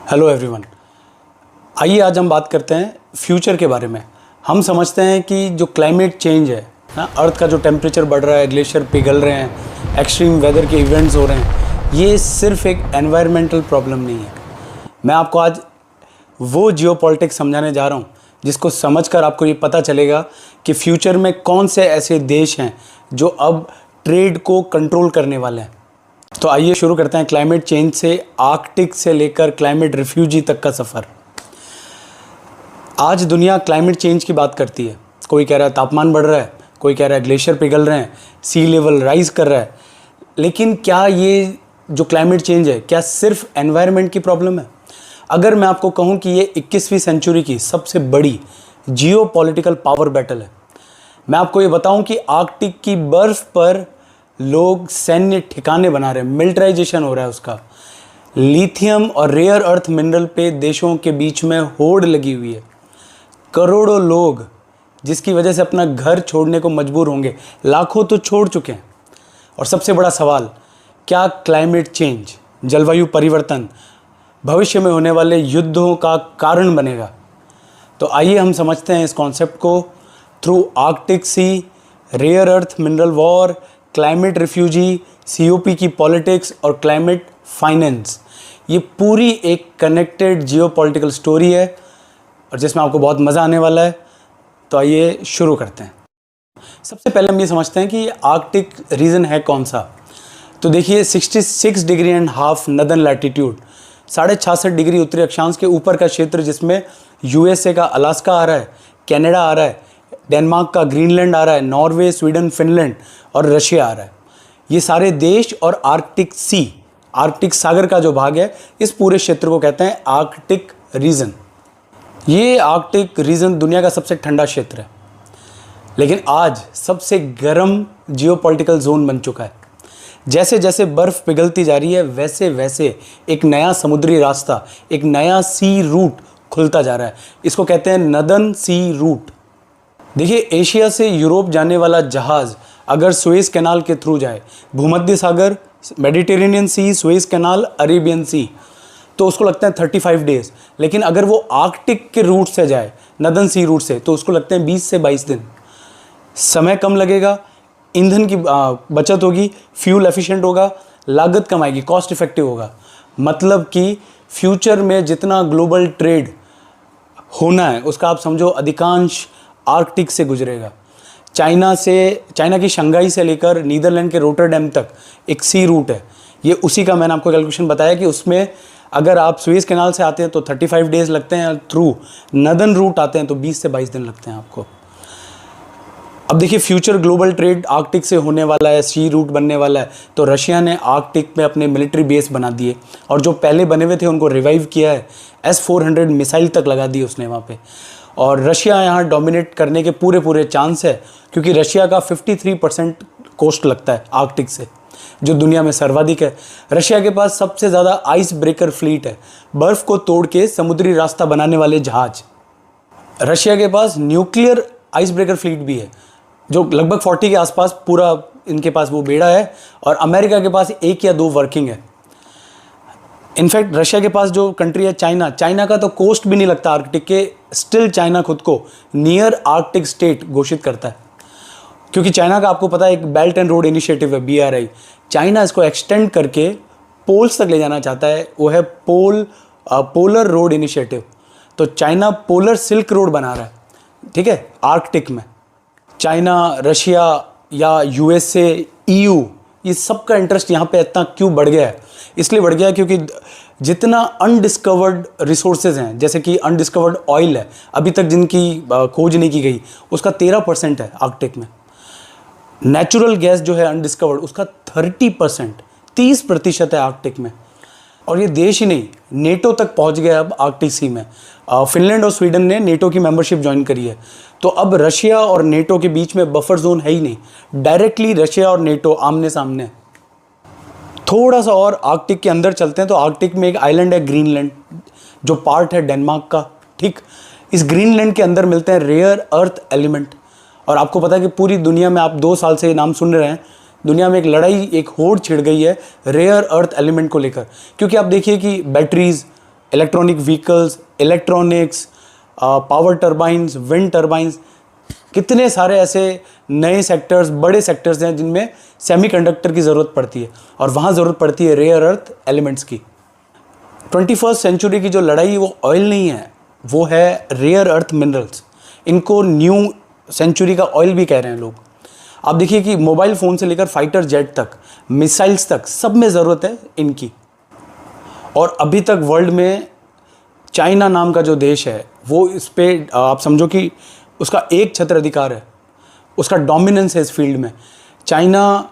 Hello everyone. आइए आज हम बात करते हैं फ्यूचर के बारे में। हम समझते हैं कि जो क्लाइमेट चेंज है ना, अर्थ का जो टेम्परेचर बढ़ रहा है, ग्लेशियर पिघल रहे हैं, एक्सट्रीम वेदर के इवेंट्स हो रहे हैं, ये सिर्फ एक एनवायरमेंटल प्रॉब्लम नहीं है। मैं आपको आज वो जियोपॉलिटिक्स समझाने जा रहा हूँ जिसको समझकर आपको ये पता चलेगा कि फ्यूचर में कौन से ऐसे देश हैं जो अब ट्रेड को कंट्रोल करने वाले हैं। तो आइए शुरू करते हैं क्लाइमेट चेंज से आर्कटिक से लेकर क्लाइमेट रिफ्यूजी तक का सफ़र। आज दुनिया क्लाइमेट चेंज की बात करती है। कोई कह रहा है तापमान बढ़ रहा है, कोई कह रहा है ग्लेशियर पिघल रहे हैं, सी लेवल राइज कर रहा है। लेकिन क्या ये जो क्लाइमेट चेंज है क्या सिर्फ एनवायरनमेंट की प्रॉब्लम है? अगर मैं आपको कहूँ कि ये 21वीं सेंचुरी की सबसे बड़ी जियोपॉलिटिकल पावर बैटल है, मैं आपको ये बताऊं कि आर्कटिक की बर्फ़ पर लोग सैन्य ठिकाने बना रहे हैं, मिलिटराइजेशन हो रहा है उसका। लिथियम और रेयर अर्थ मिनरल पे देशों के बीच में होड़ लगी हुई है। करोड़ों लोग जिसकी वजह से अपना घर छोड़ने को मजबूर होंगे, लाखों तो छोड़ चुके हैं। और सबसे बड़ा सवाल, क्या क्लाइमेट चेंज, जलवायु परिवर्तन भविष्य में होने वाले युद्धों का कारण बनेगा? तो आइए हम समझते हैं इस कॉन्सेप्ट को through Arctic sea, rare earth mineral war, climate refugee, COP की पॉलिटिक्स और क्लाइमेट फाइनेंस। ये पूरी एक कनेक्टेड जियोपॉलिटिकल स्टोरी है और जिसमें आपको बहुत मज़ा आने वाला है। तो आइए शुरू करते हैं। सबसे पहले हम ये समझते हैं कि आर्कटिक रीजन है कौन सा। तो देखिए 66.5 डिग्री नदर्न लैटिट्यूड, 66.5 डिग्री उत्तरी अक्षांश के ऊपर का क्षेत्र, जिसमें यूएसए का अलास्का आ रहा है, कनाडा आ रहा है, डेनमार्क का ग्रीनलैंड आ रहा है, नॉर्वे, स्वीडन, फिनलैंड और रशिया आ रहा है। ये सारे देश और आर्कटिक सी, आर्कटिक सागर का जो भाग है, इस पूरे क्षेत्र को कहते हैं आर्कटिक रीजन। ये आर्कटिक रीजन दुनिया का सबसे ठंडा क्षेत्र है, लेकिन आज सबसे गर्म जियोपॉलिटिकल जोन बन चुका है। जैसे जैसे बर्फ़ पिघलती जा रही है वैसे वैसे एक नया समुद्री रास्ता, एक नया सी रूट खुलता जा रहा है। इसको कहते हैं नदर्न सी रूट। देखिए एशिया से यूरोप जाने वाला जहाज़ अगर सुएज़ कैनाल के थ्रू जाए, भूमध्य सागर, मेडिटेरेनियन सी, सुएज़ कैनाल, अरेबियन सी, तो उसको लगता है 35 डेज़। लेकिन अगर वो आर्कटिक के रूट से जाए, नदर्न सी रूट से, तो उसको लगते हैं 20 से 22 दिन। समय कम लगेगा, ईंधन की बचत होगी, फ्यूल एफिशिएंट होगा, लागत कम आएगी, कॉस्ट इफेक्टिव होगा। मतलब कि फ्यूचर में जितना ग्लोबल ट्रेड होना है उसका आप समझो अधिकांश आर्कटिक से गुजरेगा। चाइना की शंघाई से लेकर नीदरलैंड के रोटरडैम तक एक सी रूट है। ये उसी का मैंने आपको कैलकुलेशन बताया कि उसमें अगर आप सुएज़ कैनाल से आते हैं तो 35 डेज़ लगते हैं, थ्रू नदर्न रूट आते हैं तो 20 से 22 दिन लगते हैं आपको। अब देखिए फ्यूचर ग्लोबल ट्रेड आर्कटिक से होने वाला है, सी रूट बनने वाला है। तो रशिया ने आर्कटिक में अपने मिलिट्री बेस बना दिए और जो पहले बने हुए थे उनको रिवाइव किया है। S-400 मिसाइल तक लगा दी उसने वहाँ पे। और रशिया यहाँ डोमिनेट करने के पूरे चांस है, क्योंकि रशिया का 53% कोस्ट लगता है आर्कटिक से, जो दुनिया में सर्वाधिक है। रशिया के पास सबसे ज़्यादा आइस ब्रेकर फ्लीट है, बर्फ़ को तोड़ के समुद्री रास्ता बनाने वाले जहाज। रशिया के पास न्यूक्लियर आइस ब्रेकर फ्लीट भी है, जो लगभग 40 के आसपास पूरा इनके पास वो बेड़ा है। और अमेरिका के पास 1 या 2 वर्किंग है। इनफैक्ट रशिया के पास जो कंट्री है चाइना का तो कोस्ट भी नहीं लगता आर्कटिक के, स्टिल चाइना खुद को नियर आर्कटिक स्टेट घोषित करता है, क्योंकि चाइना का आपको पता है एक बेल्ट एंड रोड इनिशिएटिव है, BRI। चाइना इसको एक्सटेंड करके पोल्स तक ले जाना चाहता है, वो है पोलर रोड इनिशिएटिव। तो चाइना पोलर सिल्क रोड बना रहा है, ठीक है, आर्कटिक में। चाइना, रशिया या USA, EU, ये सबका इंटरेस्ट यहाँ पे इतना क्यों बढ़ गया है? इसलिए बढ़ गया है क्योंकि जितना अनडिस्कवर्ड रिसोर्सेज हैं, जैसे कि अनडिस्कवर्ड ऑयल है, अभी तक जिनकी खोज नहीं की गई, उसका 13% है आर्कटिक में। नेचुरल गैस जो है अनडिस्कवर्ड, उसका 30% है आर्कटिक में। और ये देश ही नहीं, नेटो तक पहुंच गया अब आर्कटिक सी में। फिनलैंड और स्वीडन ने नेटो की मेंबरशिप ज्वाइन करी है। तो अब रशिया और नेटो के बीच में बफर जोन है ही नहीं, डायरेक्टली रशिया और नेटो आमने सामने। थोड़ा सा और आर्कटिक के अंदर चलते हैं तो आर्कटिक में एक आइलैंड है ग्रीनलैंड, जो पार्ट है डेनमार्क का, ठीक। इस ग्रीनलैंड के अंदर मिलते हैं रेयर अर्थ एलिमेंट। और आपको पता है कि पूरी दुनिया में, आप 2 साल से ये नाम सुन रहे हैं, दुनिया में एक लड़ाई, एक होड़ छिड़ गई है रेयर अर्थ एलिमेंट को लेकर। क्योंकि आप देखिए कि batteries, electronic vehicles, electronics, power turbines, wind turbines, कितने सारे ऐसे नए सेक्टर्स, बड़े सेक्टर्स हैं जिनमें सेमीकंडक्टर की ज़रूरत पड़ती है, और वहाँ ज़रूरत पड़ती है रेयर अर्थ एलिमेंट्स की। 21st सेंचुरी की जो लड़ाई वो ऑयल नहीं है, वो है रेयर अर्थ मिनरल्स। इनको न्यू सेंचुरी का ऑयल भी कह रहे हैं लोग। आप देखिए कि मोबाइल फ़ोन से लेकर फाइटर जेट तक, मिसाइल्स तक, सब में ज़रूरत है इनकी। और अभी तक वर्ल्ड में चाइना नाम का जो देश है वो इस पे आप समझो कि उसका एक छत्र अधिकार है, उसका डोमिनेंस है इस फील्ड में। चाइना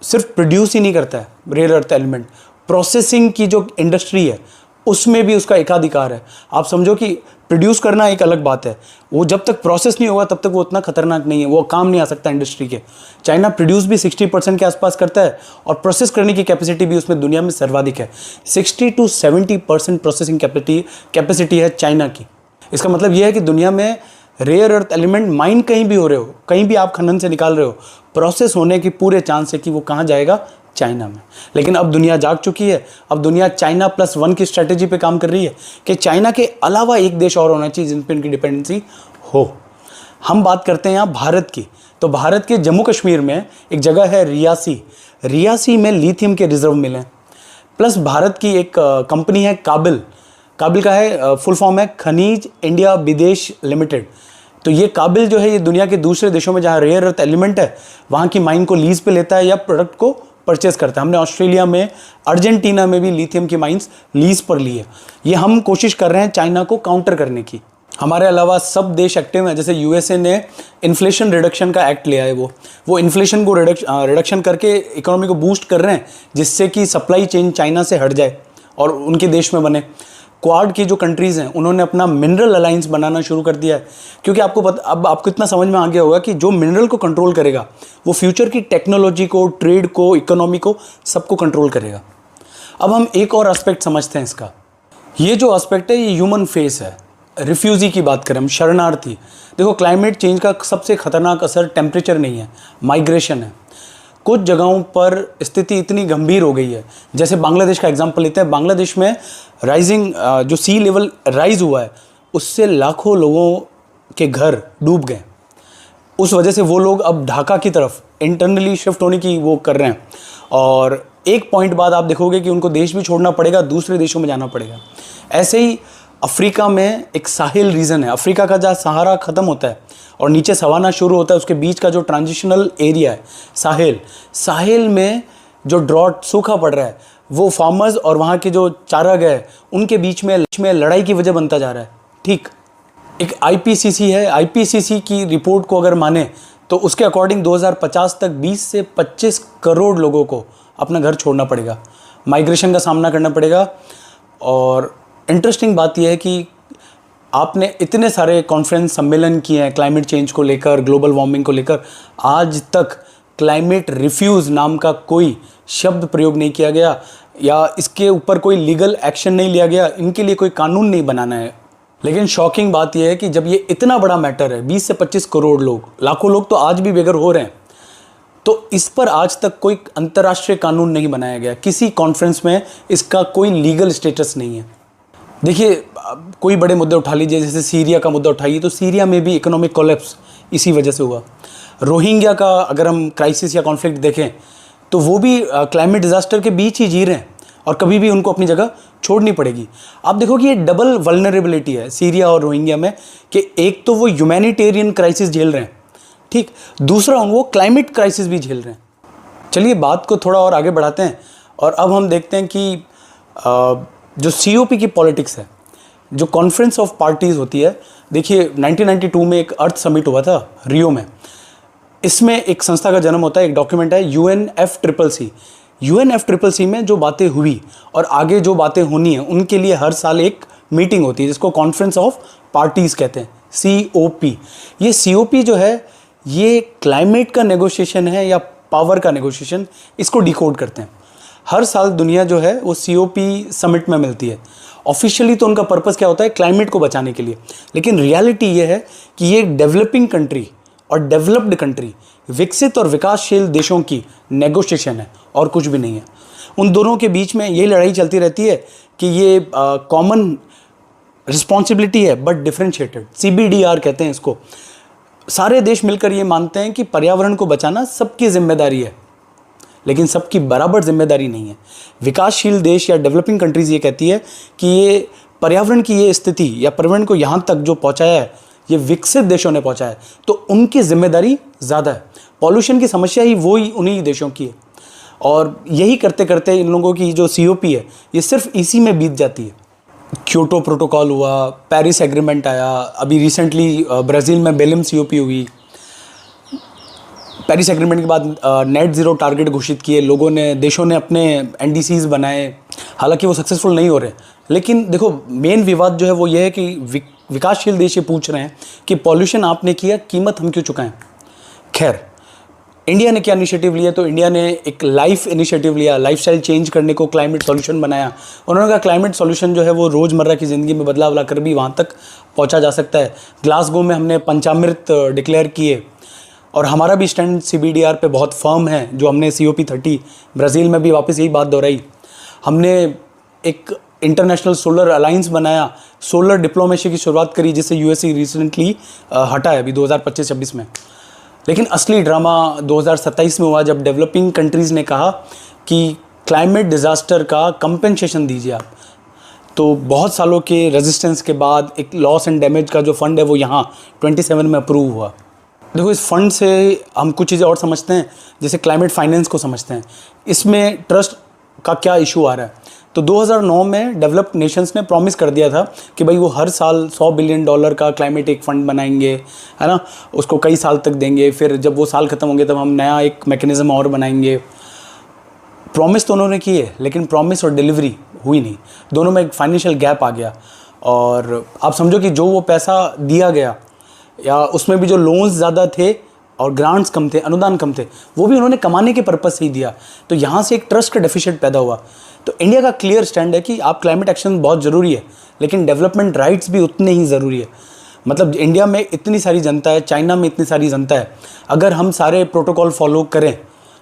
सिर्फ प्रोड्यूस ही नहीं करता है रेयर अर्थ एलिमेंट, प्रोसेसिंग की जो इंडस्ट्री है उसमें भी उसका एकाधिकार है। आप समझो कि प्रोड्यूस करना एक अलग बात है, वो जब तक प्रोसेस नहीं होगा तब तक वो उतना खतरनाक नहीं है, वो काम नहीं आ सकता इंडस्ट्री के। चाइना प्रोड्यूस भी 60% के आसपास करता है, और प्रोसेस करने की कैपेसिटी भी उसमें दुनिया में सर्वाधिक है। 60 to 70% प्रोसेसिंग कैपेसिटी है चाइना की। इसका मतलब ये है कि दुनिया में रेयर अर्थ एलिमेंट माइन कहीं भी हो रहे हो, कहीं भी आप खनन से निकाल रहे हो, प्रोसेस होने की पूरे चांस है कि वो कहाँ जाएगा, चाइना में। लेकिन अब दुनिया जाग चुकी है, अब दुनिया चाइना +1 की स्ट्रेटेजी पे काम कर रही है कि चाइना के अलावा एक देश और होना चाहिए जिन पे इनकी डिपेंडेंसी हो। हम बात करते हैं यहाँ भारत की, तो भारत के जम्मू कश्मीर में एक जगह है रियासी। रियासी में लिथियम के रिजर्व मिले हैं। प्लस भारत की एक कंपनी है काबिल का है फुल फॉर्म है खनिज इंडिया विदेश लिमिटेड। तो ये काबिल जो है ये दुनिया के दूसरे देशों में जहाँ रेयर अर्थ एलिमेंट है वहाँ की माइन को लीज पे लेता है या प्रोडक्ट को परचेस करता है। हमने ऑस्ट्रेलिया में, अर्जेंटीना में भी लिथियम की माइंस लीज पर ली है। ये हम कोशिश कर रहे हैं चाइना को काउंटर करने की। हमारे अलावा सब देश एक्टिव हैं, जैसे यूएसए ने इन्फ्लेशन रिडक्शन का एक्ट लिया है, वो इन्फ्लेशन को रिडक्शन करके इकोनॉमी को बूस्ट कर रहे हैं, जिससे कि सप्लाई चेन चाइना से हट जाए और उनके देश में बने। क्वाड की जो कंट्रीज़ हैं उन्होंने अपना मिनरल अलायंस बनाना शुरू कर दिया है, क्योंकि आपको अब आपको इतना समझ में आ गया होगा कि जो मिनरल को कंट्रोल करेगा वो फ्यूचर की टेक्नोलॉजी को, ट्रेड को, इकोनॉमी को, सबको कंट्रोल करेगा। अब हम एक और एस्पेक्ट समझते हैं इसका। ये जो एस्पेक्ट है ये ह्यूमन फेस है। रिफ्यूजी की बात करें हम, शरणार्थी। देखो क्लाइमेट चेंज का सबसे खतरनाक असर टेम्परेचर नहीं है, माइग्रेशन है। कुछ जगहों पर स्थिति इतनी गंभीर हो गई है, जैसे बांग्लादेश का एग्जांपल लेते हैं। बांग्लादेश में राइजिंग जो सी लेवल राइज हुआ है उससे लाखों लोगों के घर डूब गए। उस वजह से वो लोग अब ढाका की तरफ इंटरनली शिफ्ट होने की वो कर रहे हैं, और एक पॉइंट बाद आप देखोगे कि उनको देश भी छोड़ना पड़ेगा, दूसरे देशों में जाना पड़ेगा। ऐसे ही अफ्रीका में एक साहिल रीजन है, अफ्रीका का जहाँ सहारा ख़त्म होता है और नीचे सवाना शुरू होता है, उसके बीच का जो ट्रांजिशनल एरिया है साहिल में जो ड्रॉट, सूखा पड़ रहा है, वो फार्मर्स और वहाँ के जो चारागाह है उनके बीच में लड़ाई की वजह बनता जा रहा है। ठीक, एक आईपीसीसी है, आईपीसीसी की रिपोर्ट को अगर माने तो उसके अकॉर्डिंग 2050 तक 20 से 25 करोड़ लोगों को अपना घर छोड़ना पड़ेगा, माइग्रेशन का सामना करना पड़ेगा। और इंटरेस्टिंग बात यह है कि आपने इतने सारे कॉन्फ्रेंस, सम्मेलन किए हैं क्लाइमेट चेंज को लेकर, ग्लोबल वार्मिंग को लेकर, आज तक क्लाइमेट रिफ्यूज़ नाम का कोई शब्द प्रयोग नहीं किया गया या इसके ऊपर कोई लीगल एक्शन नहीं लिया गया, इनके लिए कोई कानून नहीं बनाना है। लेकिन शॉकिंग बात यह है कि जब ये इतना बड़ा मैटर है, 20 से 25 करोड़ लोग, लाखों लोग तो आज भी बेघर हो रहे हैं, तो इस पर आज तक कोई अंतर्राष्ट्रीय कानून नहीं बनाया गया। किसी कॉन्फ्रेंस में इसका कोई लीगल स्टेटस नहीं है। देखिए, कोई बड़े मुद्दे उठा लीजिए, जैसे सीरिया का मुद्दा उठाइए, तो सीरिया में भी इकोनॉमिक कोलैप्स इसी वजह से हुआ। रोहिंग्या का अगर हम क्राइसिस या कॉन्फ्लिक्ट देखें तो वो भी क्लाइमेट डिजास्टर के बीच ही जी रहे हैं और कभी भी उनको अपनी जगह छोड़नी पड़ेगी। आप देखो कि ये डबल वल्नरेबिलिटी है सीरिया और रोहिंग्या में, कि एक तो वो ह्यूमैनिटेरियन क्राइसिस झेल रहे हैं, ठीक, दूसरा वो क्लाइमेट क्राइसिस भी झेल रहे हैं। चलिए बात को थोड़ा और आगे बढ़ाते हैं और अब हम देखते हैं कि जो COP की पॉलिटिक्स है, जो कॉन्फ्रेंस ऑफ पार्टीज़ होती है। देखिए 1992 में एक अर्थ समिट हुआ था रियो में। इसमें एक संस्था का जन्म होता है, एक डॉक्यूमेंट है UNFCCC। UNFCCC में जो बातें हुई और आगे जो बातें होनी है उनके लिए हर साल एक मीटिंग होती है जिसको कॉन्फ्रेंस ऑफ पार्टीज़ कहते हैं, COP। ये COP जो है ये क्लाइमेट का नेगोशिएशन है या पावर का नेगोशिएशन, इसको डिकोड करते हैं। हर साल दुनिया जो है वो COP समिट में मिलती है। ऑफिशियली तो उनका पर्पस क्या होता है, क्लाइमेट को बचाने के लिए, लेकिन रियलिटी ये है कि ये डेवलपिंग कंट्री और डेवलप्ड कंट्री, विकसित और विकासशील देशों की नेगोशिएशन है और कुछ भी नहीं है। उन दोनों के बीच में यही लड़ाई चलती रहती है कि ये कॉमन रिस्पॉन्सिबिलिटी है बट डिफरेंशिएटेड, CBDR कहते हैं इसको। सारे देश मिलकर ये मानते हैं कि पर्यावरण को बचाना सबकी जिम्मेदारी है, लेकिन सबकी बराबर जिम्मेदारी नहीं है। विकासशील देश या डेवलपिंग कंट्रीज ये कहती है कि ये पर्यावरण की ये स्थिति या पर्यावरण को यहाँ तक जो पहुँचाया है ये विकसित देशों ने पहुँचाया है, तो उनकी जिम्मेदारी ज़्यादा है। पॉल्यूशन की समस्या ही उन्हीं देशों की है, और यही करते करते इन लोगों की जो COP है ये सिर्फ इसी में बीत जाती है। क्योटो प्रोटोकॉल हुआ, पेरिस एग्रीमेंट आया, अभी रिसेंटली ब्राज़ील में बेलिम COP हुई। पेरिस एग्रीमेंट के बाद नेट ज़ीरो टारगेट घोषित किए लोगों ने, देशों ने अपने NDCs बनाए, हालांकि वो सक्सेसफुल नहीं हो रहे। लेकिन देखो मेन विवाद जो है वो ये है कि विकासशील देश ये पूछ रहे हैं कि पॉल्यूशन आपने किया, कीमत हम क्यों चुकाएं। खैर, इंडिया ने क्या इनिशिएटिव लिया, तो इंडिया ने एक लाइफ इनिशिएटिव लिया, लाइफस्टाइल चेंज करने को क्लाइमेट सॉल्यूशन बनाया। उन्होंने कहा क्लाइमेट सॉल्यूशन जो है वो रोज़मर्रा की ज़िंदगी में बदलाव लाकर भी वहाँ तक पहुँचा जा सकता है। ग्लासगो में हमने पंचामृत डिक्लेयर किए, और हमारा भी स्टैंड CBDR पे बहुत फर्म है, जो हमने COP30 ब्राज़ील में भी वापस यही बात दोहराई। हमने एक इंटरनेशनल सोलर अलायंस बनाया, सोलर डिप्लोमेसी की शुरुआत करी, जिससे USA रिसेंटली हटा है अभी 2025-26 में। लेकिन असली ड्रामा 2027 में हुआ, जब डेवलपिंग कंट्रीज़ ने कहा कि क्लाइमेट डिज़ास्टर का कंपेंसेशन दीजिए आप। तो बहुत सालों के रेजिस्टेंस के बाद एक लॉस एंड डैमेज का जो फंड है वो यहाँ 27 में अप्रूव हुआ। देखो इस फंड से हम कुछ चीज़ें और समझते हैं, जैसे क्लाइमेट फाइनेंस को समझते हैं। इसमें ट्रस्ट का क्या इशू आ रहा है, तो 2009 में डेवलप्ड नेशंस ने प्रॉमिस कर दिया था कि भाई वो हर साल $100 बिलियन का क्लाइमेट एक फ़ंड बनाएंगे, है ना, उसको कई साल तक देंगे, फिर जब वो साल ख़त्म होंगे तब हम नया एक मैकेनिज़्म और बनाएंगे। प्रॉमिस तो उन्होंने की है, लेकिन प्रॉमिस और डिलीवरी हुई नहीं, दोनों में एक फाइनेंशियल गैप आ गया। और आप समझो कि जो वो पैसा दिया गया या उसमें भी जो लोन्स ज़्यादा थे और ग्रांट्स कम थे, अनुदान कम थे, वो भी उन्होंने कमाने के पर्पज़ से ही दिया। तो यहाँ से एक ट्रस्ट का डेफिसिट पैदा हुआ। तो इंडिया का क्लियर स्टैंड है कि आप क्लाइमेट एक्शन बहुत ज़रूरी है, लेकिन डेवलपमेंट राइट्स भी उतने ही ज़रूरी है। मतलब इंडिया में इतनी सारी जनता है, चाइना में इतनी सारी जनता है, अगर हम सारे प्रोटोकॉल फॉलो करें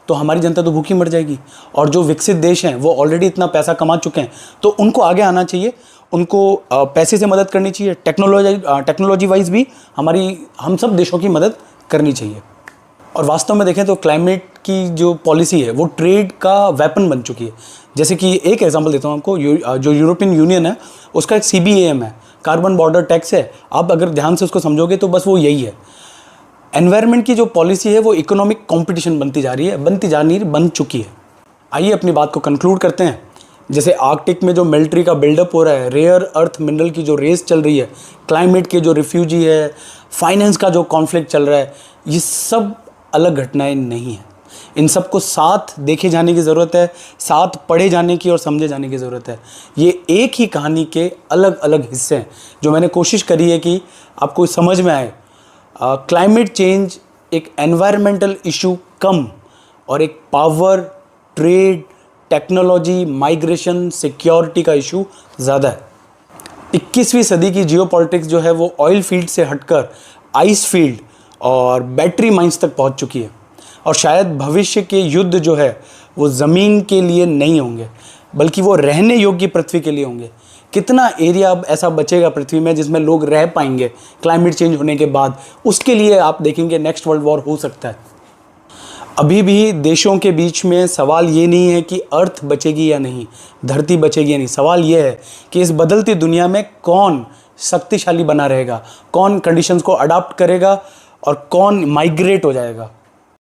तो हमारी जनता तो भूखी मर जाएगी। और जो विकसित देश हैं वो ऑलरेडी इतना पैसा कमा चुके हैं, तो उनको आगे आना चाहिए, उनको पैसे से मदद करनी चाहिए, टेक्नोलॉजी वाइज भी हम सब देशों की मदद करनी चाहिए। और वास्तव में देखें तो क्लाइमेट की जो पॉलिसी है वो ट्रेड का वेपन बन चुकी है। जैसे कि एक एग्जांपल देता हूँ आपको, जो यूरोपियन यूनियन है उसका एक CBAM है, कार्बन बॉर्डर टैक्स है। आप अगर ध्यान से उसको समझोगे तो बस वो यही है। एनवायरनमेंट की जो पॉलिसी है वो इकोनॉमिक कंपटीशन बनती जा रही है, बन चुकी है। आइए अपनी बात को कंक्लूड करते हैं। जैसे आर्कटिक में जो मिलिट्री का बिल्डअप हो रहा है, रेयर अर्थ मिनरल की जो रेस चल रही है, क्लाइमेट के जो रिफ्यूजी है, फाइनेंस का जो कॉन्फ्लिक्ट चल रहा है, ये सब अलग घटनाएं नहीं हैं। इन सबको साथ देखे जाने की ज़रूरत है, साथ पढ़े जाने की और समझे जाने की ज़रूरत है। ये एक ही कहानी के अलग अलग हिस्से हैं, जो मैंने कोशिश करी है कि आपको समझ में आए। क्लाइमेट चेंज एक एनवायरमेंटल इशू कम और एक power, trade, technology, migration, security का इशू ज़्यादा है। 21वीं सदी की जियोपॉलिटिक्स जो है वो ऑयल फील्ड से हटकर आइस फील्ड और बैटरी माइंस तक पहुंच चुकी है। और शायद भविष्य के युद्ध जो है वो ज़मीन के लिए नहीं होंगे, बल्कि वो रहने योग्य पृथ्वी के लिए होंगे। कितना एरिया अब ऐसा बचेगा पृथ्वी में जिसमें लोग रह पाएंगे क्लाइमेट चेंज होने के बाद, उसके लिए आप देखेंगे नेक्स्ट वर्ल्ड वॉर हो सकता है। अभी भी देशों के बीच में सवाल ये नहीं है कि अर्थ बचेगी या नहीं, धरती बचेगी या नहीं। सवाल ये है कि इस बदलती दुनिया में कौन शक्तिशाली बना रहेगा, कौन कंडीशंस को अडॉप्ट करेगा और कौन माइग्रेट हो जाएगा।